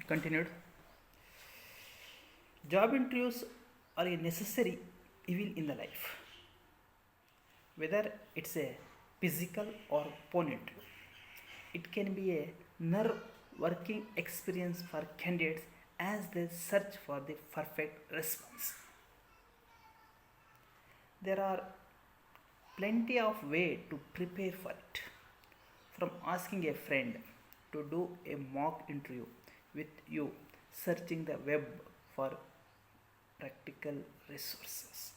Continued. Job interviews are a necessary evil in the life, whether it's a physical or phone interview. It can be a nerve working experience for candidates as they search for the perfect response. There are plenty of ways to prepare for it. From asking a friend to do a mock interview with you, searching the web for practical resources.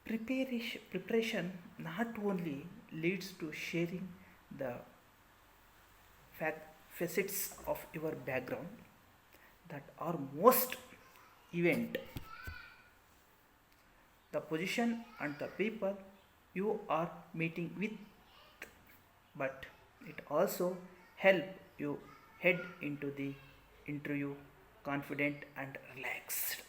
Preparation not only leads to sharing the facets of your background that are most event, the position and the people you are meeting with, but it also help you head into the interview confident and relaxed.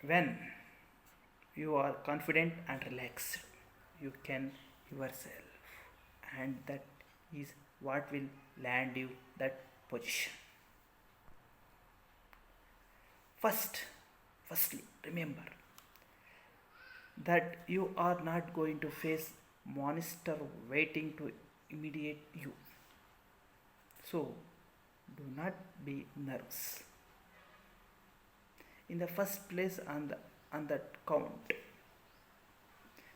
When you are confident and relaxed, you can yourself, and that is what will land you that position. Firstly, remember that you are not going to face monster waiting to immediate you. So do not be nervous. In the first place, on that count,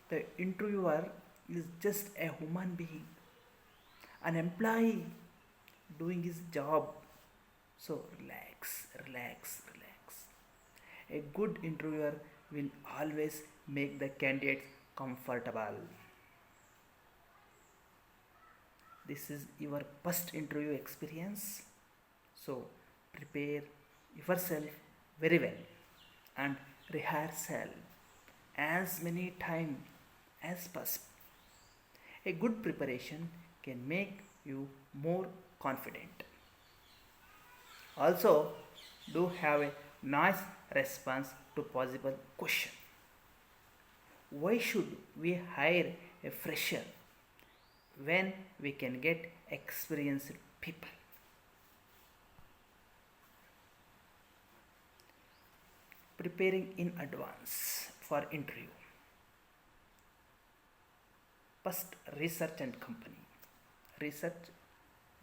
the interviewer is just a human being, an employee doing his job. So relax. A good interviewer will always make the candidates comfortable. This is your first interview experience, so prepare yourself very well and rehearsal as many times as possible. A good preparation can make you more confident. Also, do have a nice response to possible question. Why should we hire a fresher when we can get experienced people? Preparing in advance for interview. First, research and company. Research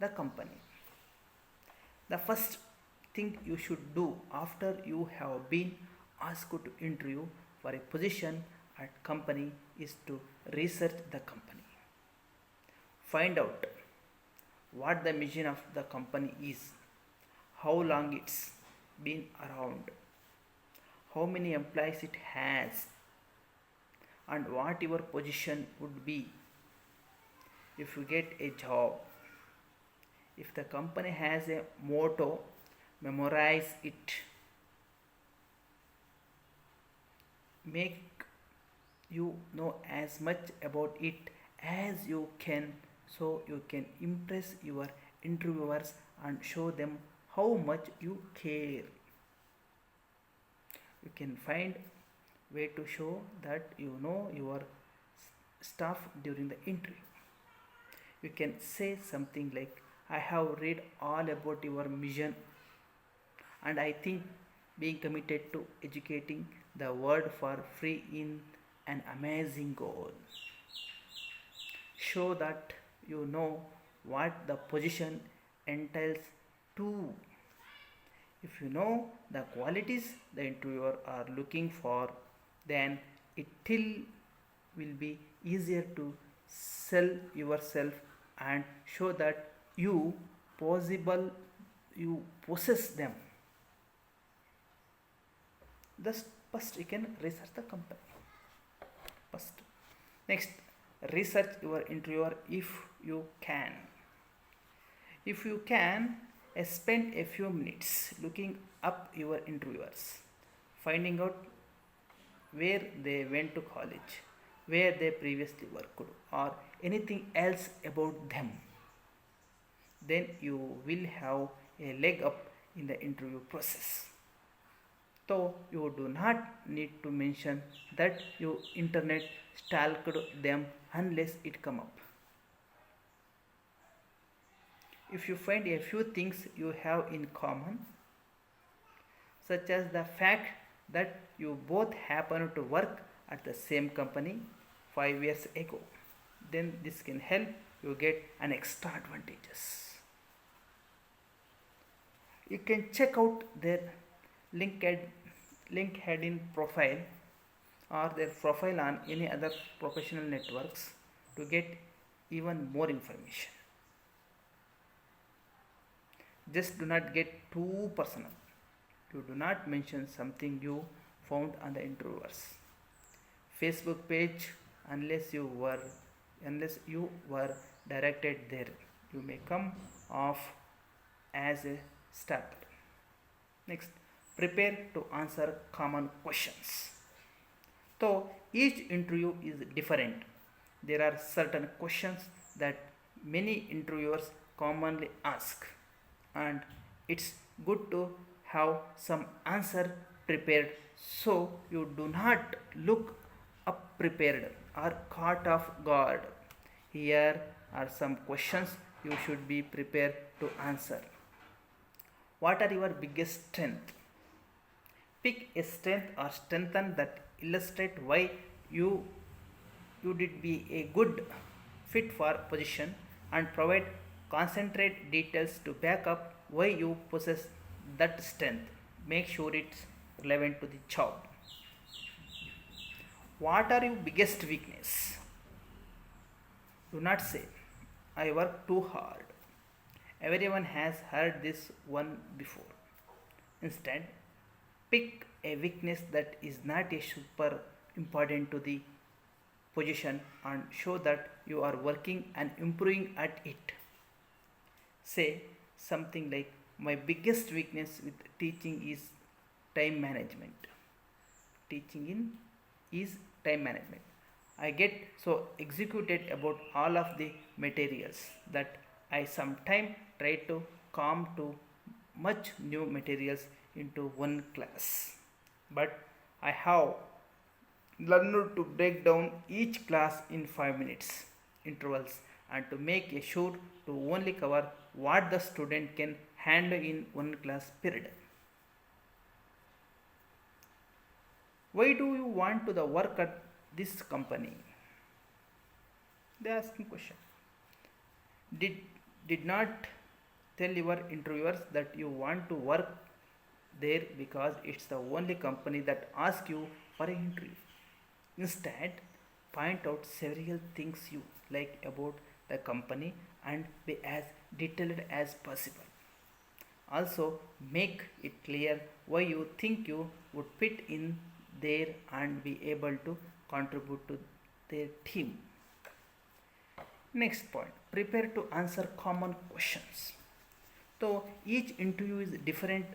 the company. The first thing you should do after you have been asked to interview for a position at company is to research the company. Find out what the mission of the company is, how long it's been around, how many employees it has, and what your position would be if you get a job. If the company has a motto, memorize it. Make you know as much about it as you can so you can impress your interviewers and show them how much you care. You can find way to show that you know your stuff during the interview. You can say something like, I have read all about your mission and I think being committed to educating the world for free in an amazing goal. Show that you know what the position entails too. If you know the qualities the interviewer are looking for, then it will be easier to sell yourself and show that possible you possess them. Thus, first you can research the company. First, next, research your interviewer if you can. If you can, spend a few minutes looking up your interviewers, finding out where they went to college, where they previously worked, or anything else about them. Then you will have a leg up in the interview process. So you do not need to mention that you internet stalked them unless it come up. If you find a few things you have in common, such as the fact that you both happen to work at the same company 5 years ago, then this can help you get an extra advantages. You can check out their LinkedIn, LinkedIn profile or their profile on any other professional networks to get even more information. Just do not get too personal. You do not mention something you found on the interviewer's Facebook page unless you were directed there. You may come off as a starter. Next, prepare to answer common questions. So each interview is different. There are certain questions that many interviewers commonly ask, and it's good to have some answer prepared so you do not look up prepared or caught off guard. Here are some questions you should be prepared to answer. What are your biggest strengths? Pick a strength or strengthen that illustrate why you you did be a good fit for position and provide concentrate details to back up why you possess that strength. Make sure it's relevant to the job. What are your biggest weakness? Do not say I work too hard. Everyone has heard this one before. Instead, pick a weakness that is not a super important to the position and show that you are working and improving at it. Say something like, my biggest weakness with teaching is time management. Teaching in is time management. I get so executed about all of the materials that I sometimes try to cram too much new materials into one class. But I have learned to break down each class in 5 minutes intervals and to make a sure to only cover what the student can handle in one class period. Why do you want to the work at this company? They are asking question. Did did not tell your interviewers that you want to work there because it's the only company that asks you for an interview. Instead, point out several things you like about the company and be as detailed as possible. Also, make it clear why you think you would fit in there and be able to contribute to their team. Next point, prepare to answer common questions. So each interview is different.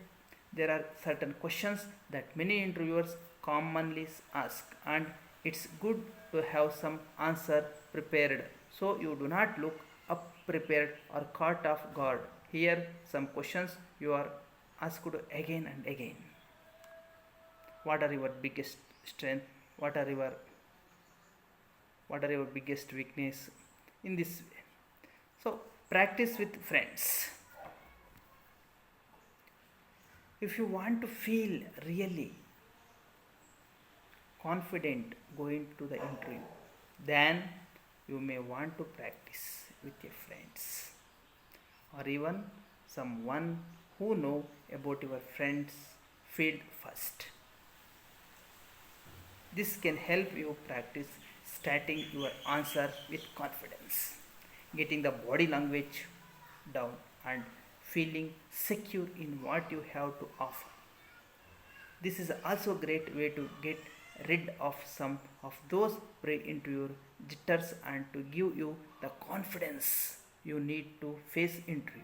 There are certain questions that many interviewers commonly ask, and it's good to have some answer prepared so you do not look up prepared or caught off guard. Here some questions you are asked again and again. What are your biggest strength? What are your biggest weakness? In this way. So practice with friends. If you want to feel really confident going to the interview, then you may want to practice with your friends or even someone who know about your friend's field first. This can help you practice starting your answer with confidence, getting the body language down and feeling secure in what you have to offer. This is also a great way to get rid of some of those pre-interview jitters and to give you the confidence you need to face interview.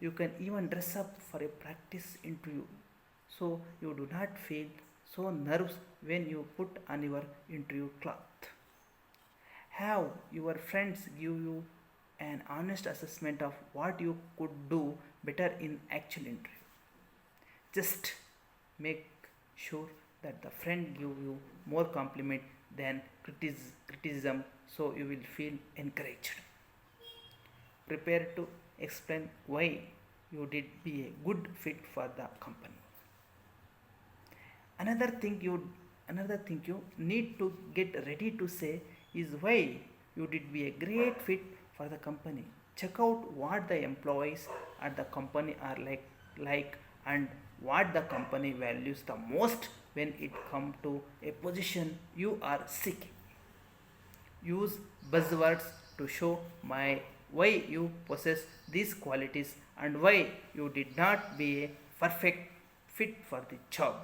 You can even dress up for a practice interview so you do not feel so nervous when you put on your interview cloth. Have your friends give you an honest assessment of what you could do better in actual interview. Just Make sure that the friend give you more compliment than criticism, so you will feel encouraged. Prepare to explain why you did be a good fit for the company. Another thing you another thing you need to get ready to say is why you did be a great fit for the company. Check out what the employees at the company are like and what the company values the most when it comes to a position you are seeking. Use buzzwords to show my why you possess these qualities and why you did not be a perfect fit for the job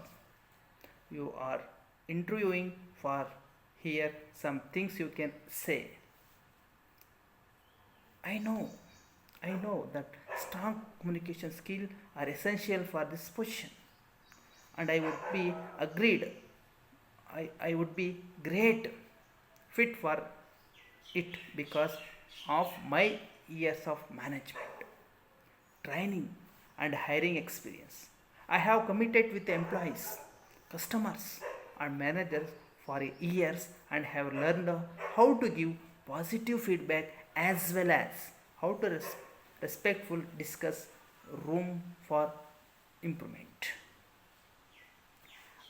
you are interviewing for. Here some things you can say. I know i know that strong communication skills are essential for this position, and I would be agreed. I would be great fit for it because of my years of management, training, and hiring experience. I have committed with employees, customers, and managers for years and have learned how to give positive feedback as well as how to respectful discuss room for improvement.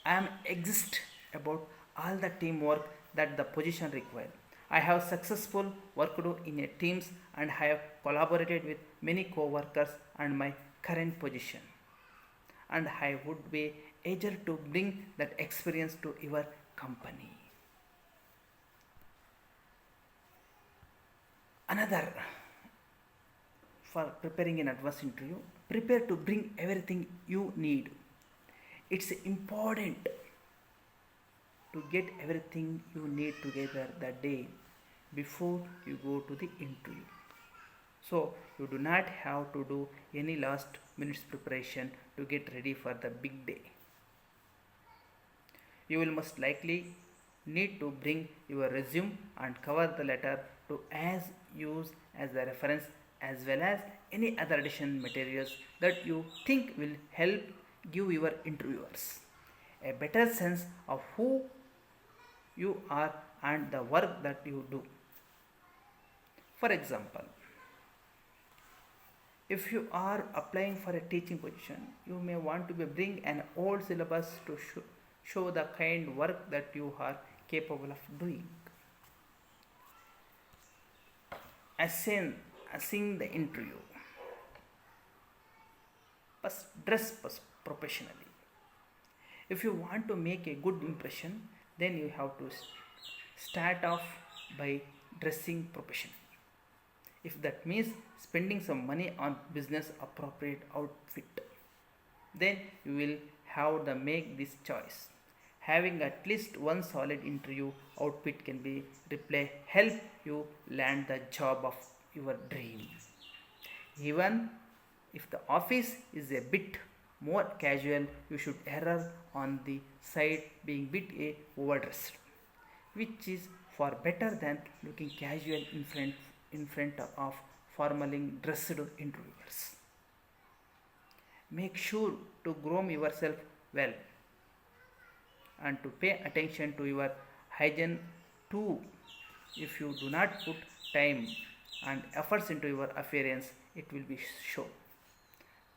I am exist about all the teamwork that the position requires. I have successful worked in a teams and have collaborated with many co-workers and my current position, and I would be eager to bring that experience to your company. Another, for preparing an advanced interview, prepare to bring everything you need. It's important to get everything you need together the day before you go to the interview. So you do not have to do any last minutes preparation to get ready for the big day. You will most likely need to bring your resume and cover the letter to as use as a reference as well as any other additional materials that you think will help give your interviewers a better sense of who you are and the work that you do. For example, if you are applying for a teaching position, you may want to bring an old syllabus to show the kind work that you are capable of doing. Assessing the interview. First, dress professionally. If you want to make a good impression, then you have to start off by dressing professionally. If that means spending some money on business appropriate outfit, then you will have to make this choice. Having at least one solid interview outfit can be replay help you land the job of your dreams. Even if the office is a bit more casual, you should err on the side being bit a overdressed, which is far better than looking casual in front of formally dressed interviewers. Make sure to groom yourself well and to pay attention to your hygiene too. If you do not put time and efforts into your appearance, it will be show.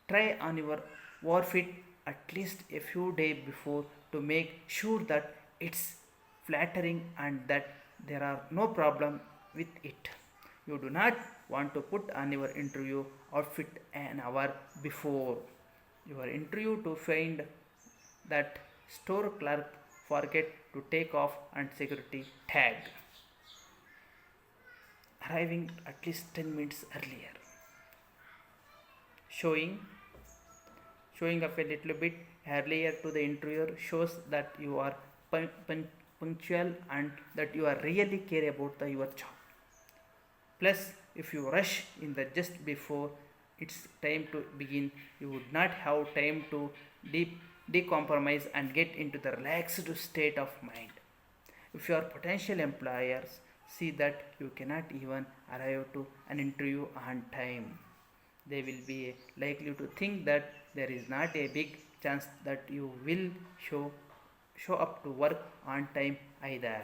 Try on your outfit at least a few days before to make sure that it's flattering and that there are no problem with it. You do not want to put on your interview outfit an hour before your interview to find that store clerk forget to take off and security tag. Arriving at least 10 minutes earlier. Showing showing up a little bit earlier to the interviewer shows that you are punctual and that you are really care about your job. Plus, if you rush in the just before it's time to begin, you would not have time to decompromise and get into the relaxed state of mind. If your potential employers see that you cannot even arrive to an interview on time, they will be likely to think that there is not a big chance that you will show up to work on time either.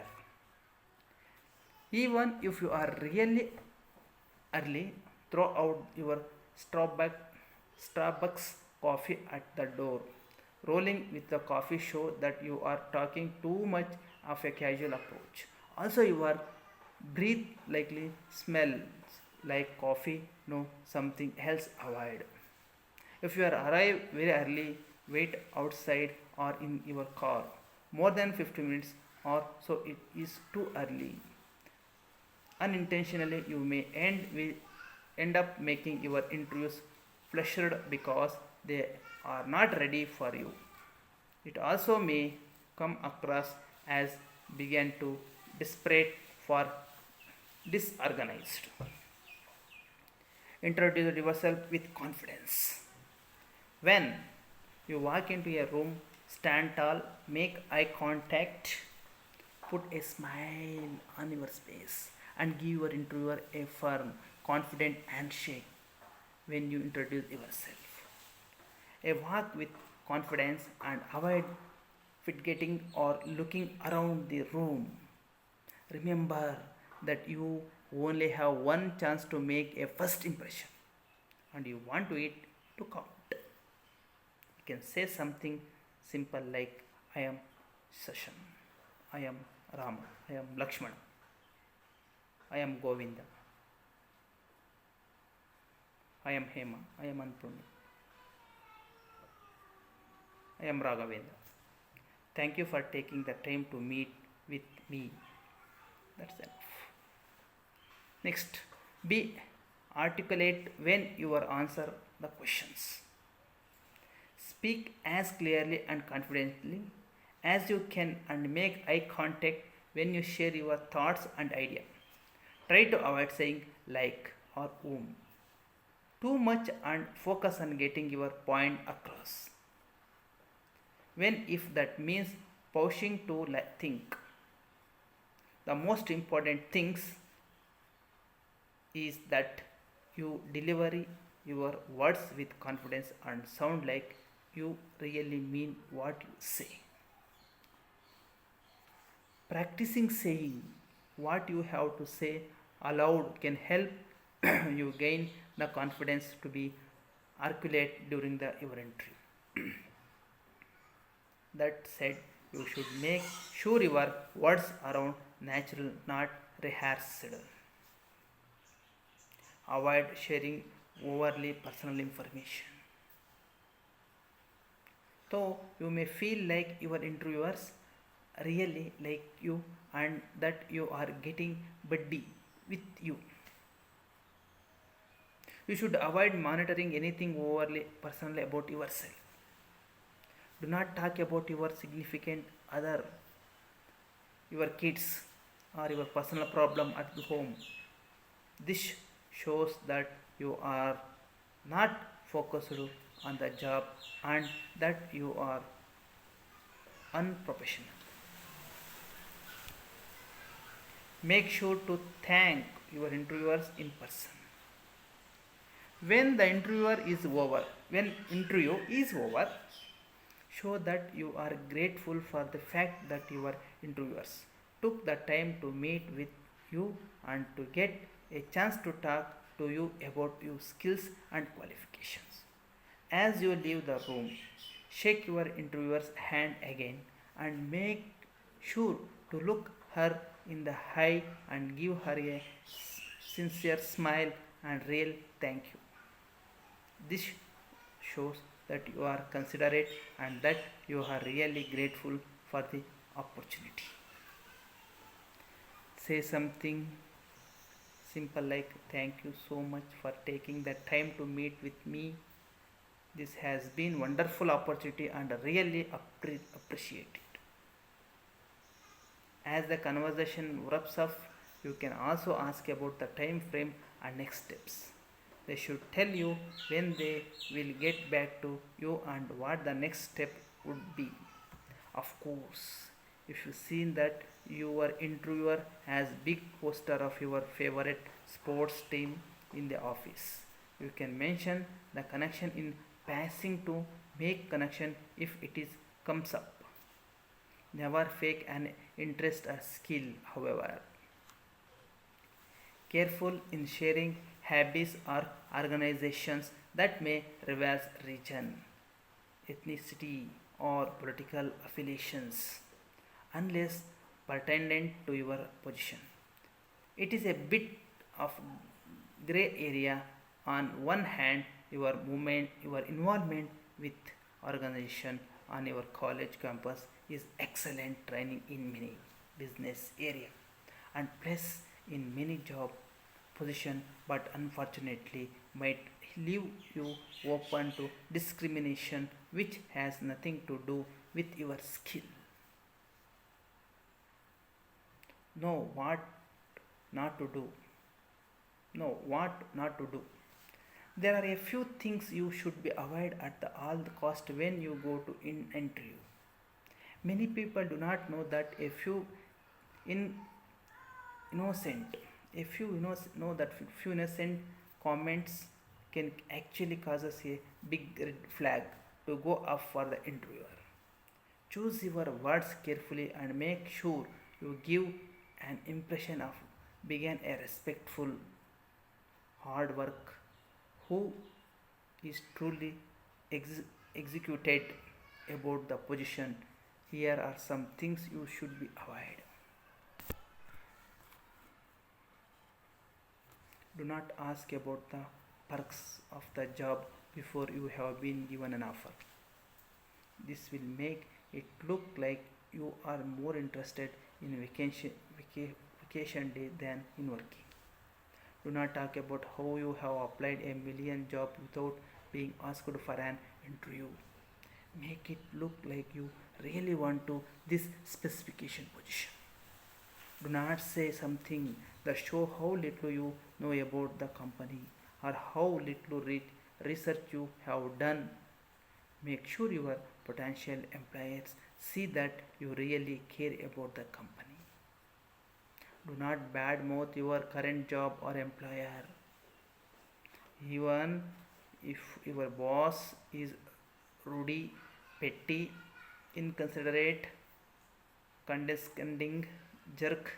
Even if you are really early, throw out your Starbucks, Starbucks coffee at the door. Rolling with the coffee show that you are talking too much of a casual approach. Also, your breath likely smells like coffee. No, something else avoid. If you are arrive very early, wait outside or in your car. More than 50 minutes or so it is too early. Unintentionally, you may end up making your interviews flushed because they are not ready for you. It also may come across as began to desperate for disorganized. Introduce yourself with confidence. When you walk into a room, stand tall, make eye contact, put a smile on your face, and give your interviewer a firm, confident handshake when you introduce yourself. A walk with confidence and avoid fidgeting or looking around the room. Remember that you only have one chance to make a first impression and you want it to count. You can say something simple like I am Sashan, I am Rama, I am Lakshmana, I am Govinda, I am Hema, I am Anpurni, I am Raghavendra. Thank you for taking the time to meet with me. That's enough. Next, be articulate when you answer the questions. Speak as clearly and confidently as you can and make eye contact when you share your thoughts and ideas. Try to avoid saying like or too much and focus on getting your point across. When if that means pausing to think. The most important things is that you deliver your words with confidence and sound like you really mean what you say. Practicing saying what you have to say aloud can help you gain the confidence to be articulate during your interview. That said, you should make sure your words are natural, not rehearsed. Avoid sharing overly personal information. So you may feel like your interviewers really like you and that you are getting buddy with you. You should avoid monitoring anything overly personal about yourself. Do not talk about your significant other, your kids, or your personal problem at home. This shows that you are not focused on the job and that you are unprofessional. Make sure to thank your interviewers in person. When the interview is over, show that you are grateful for the fact that your interviewers took the time to meet with you and to get a chance to talk to you about your skills and qualifications. As you leave the room, shake your interviewer's hand again and make sure to look her in the eye and give her a sincere smile and real thank you. This shows that you are considerate and that you are really grateful for the opportunity. Say something simple like thank you so much for taking the time to meet with me. This has been wonderful opportunity and really appreciate it. As the conversation wraps up, you can also ask about the time frame and next steps. They should tell you when they will get back to you and what the next step would be. Of course, if you see that your interviewer has big poster of your favorite sports team in the office, you can mention the connection in passing to Make connection if it is comes up. Never fake an interest or skill, however. Careful in sharing habits or organizations that may reveal region, ethnicity, or political affiliations unless pertinent to your position. It is a bit of gray area. On one hand, your involvement with organization on your college campus is excellent training in many business area and place in many job position, but unfortunately might leave you open to discrimination which has nothing to do with your skill. Know what not to do. Know what not to do. There are a few things you should be avoid at all the cost when you go to in interview. Many people do not know that a few in innocent know that few innocent comments can actually cause us a big red flag to go up for the interviewer. Choose your words carefully and make sure you give an impression of being a respectful, hard work who is truly ex- executed about the position. Here are some things you should be avoid. Do not ask about the perks of the job before you have been given an offer. This will make it look like you are more interested in vacation day than in working. Do not talk about how you have applied a million jobs without being asked for an interview. Make it look like you really want to this specification position. Do not say something that show how little you know about the company or how little research you have done. Make sure your potential employers see that you really care about the company. Do not badmouth your current job or employer. Even if your boss is rude, petty, inconsiderate, condescending, jerk,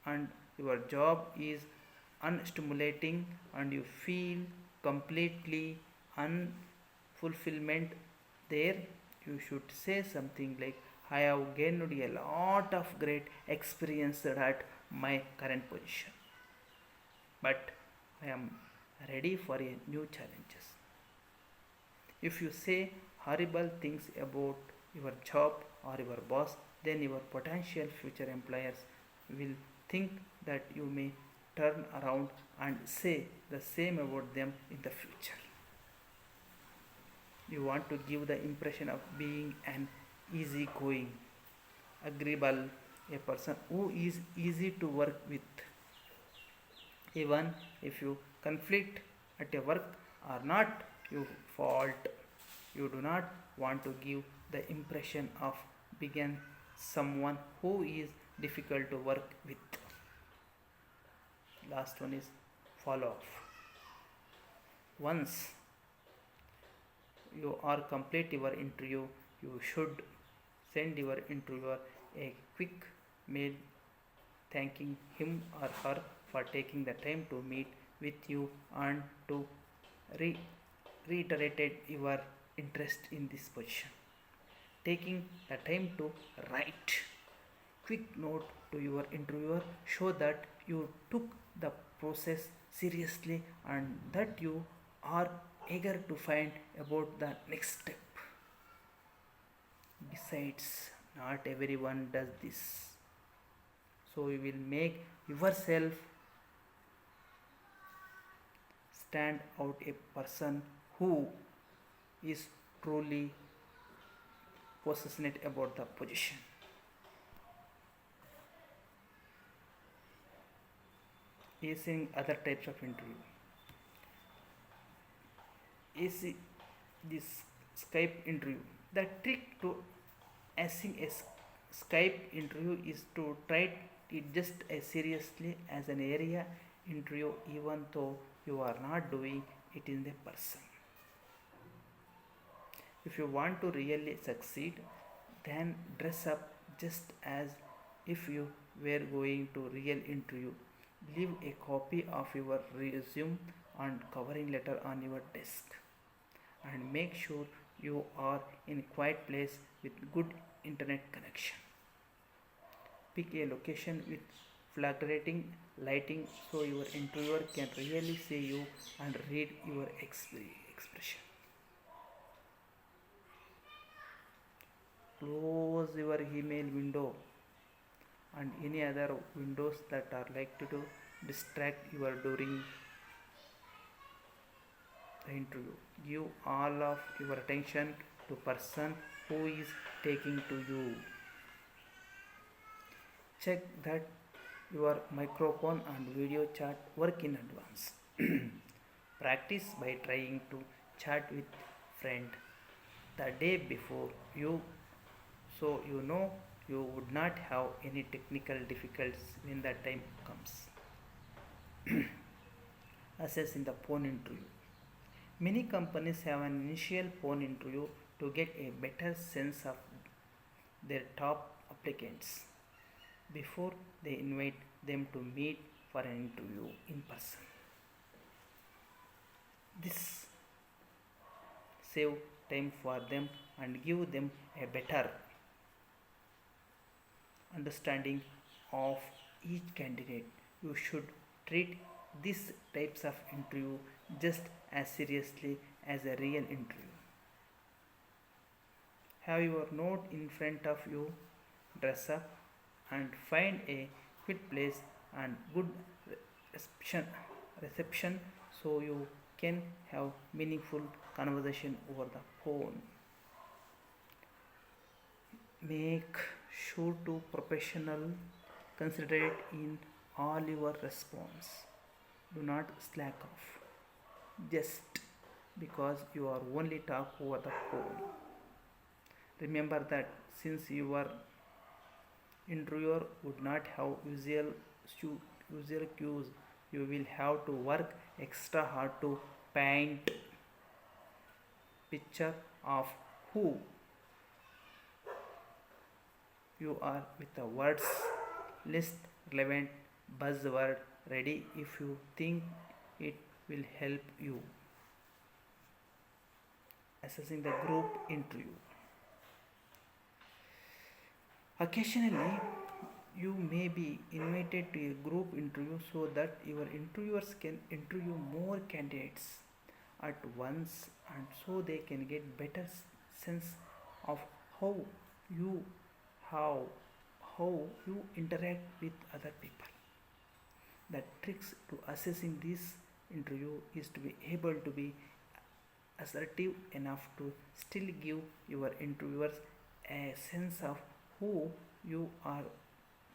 and your job is unstimulating and you feel completely unfulfillment there, you should say something like, I have gained a lot of great experience at my current position, but I am ready for a new challenges. If you say horrible things about your job or your boss, then your potential future employers will think that you may turn around and say the same about them in the future. You want to give the impression of being an easygoing, agreeable, a person who is easy to work with. Even if you conflict at a work or not your fault, you do not want to give the impression of being someone who is difficult to work with. Last one is follow up. Once you are complete your interview, you should send your interviewer a quick mail thanking him or her for taking the time to meet with you and to re- reiterated your interest in this position. Taking the time to write quick note to your interviewer show that you took the process seriously and that you are eager to find about the next step. Besides, not everyone does this. So you will make yourself stand out a person who is truly passionate about the position. Acing other types of interview. AC this Skype interview. The trick to acing a Skype interview is to try it just as seriously as an area interview even though you are not doing it in the person. If you want to really succeed, then dress up just as if you were going to real interview. Leave a copy of your resume and covering letter on your desk, and make sure you are in a quiet place with good internet connection. Pick a location with flattering lighting so your interviewer can really see you and read your expression. Close your email window and any other windows that are likely to distract you during the interview. Give all of your attention to person who is taking to you. Check that your microphone and video chat work in advance. Practice by trying to chat with friend the day before you, so you know you would not have any technical difficulties when the time comes. Assess in the phone interview. Many companies have an initial phone interview to get a better sense of their top applicants before they invite them to meet for an interview in person. This save time for them and give them a better understanding of each candidate. You should treat these types of interview just as seriously as a real interview. Have your note in front of you, dress up, and find a quiet place and good reception, reception so you can have meaningful conversation over the phone. Make sure to professional considerate in all your response. Do not slack off just because you are only talk over the phone. Remember that since your interviewer would not have visual cues, you will have to work extra hard to paint picture of who you are with the words list relevant buzzword ready if you think it will help you. Assessing the group interview. Occasionally, you may be invited to a group interview so that your interviewers can interview more candidates at once and so they can get better sense of how you how how you interact with other people. The tricks to assessing this interview is to be able to be assertive enough to still give your interviewers a sense of who you are,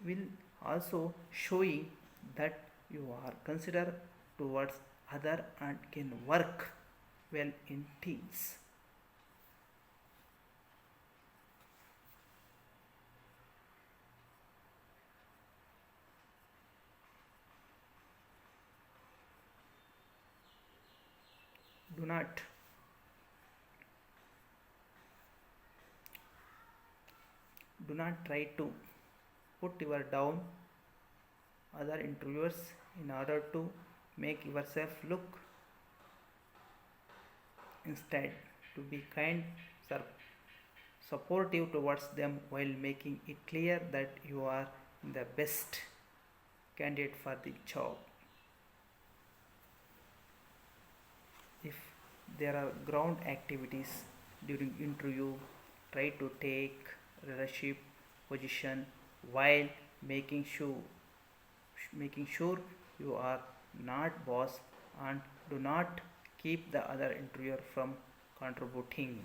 will also showing that you are considered towards other and can work well in teams. Do not do not try to put your down other interviewers in order to make yourself look. Instead, to be kind, supportive towards them while making it clear that you are the best candidate for the job. If there are ground activities during interview, try to take leadership position while making sure you are not boss and do not keep the other interviewer from contributing.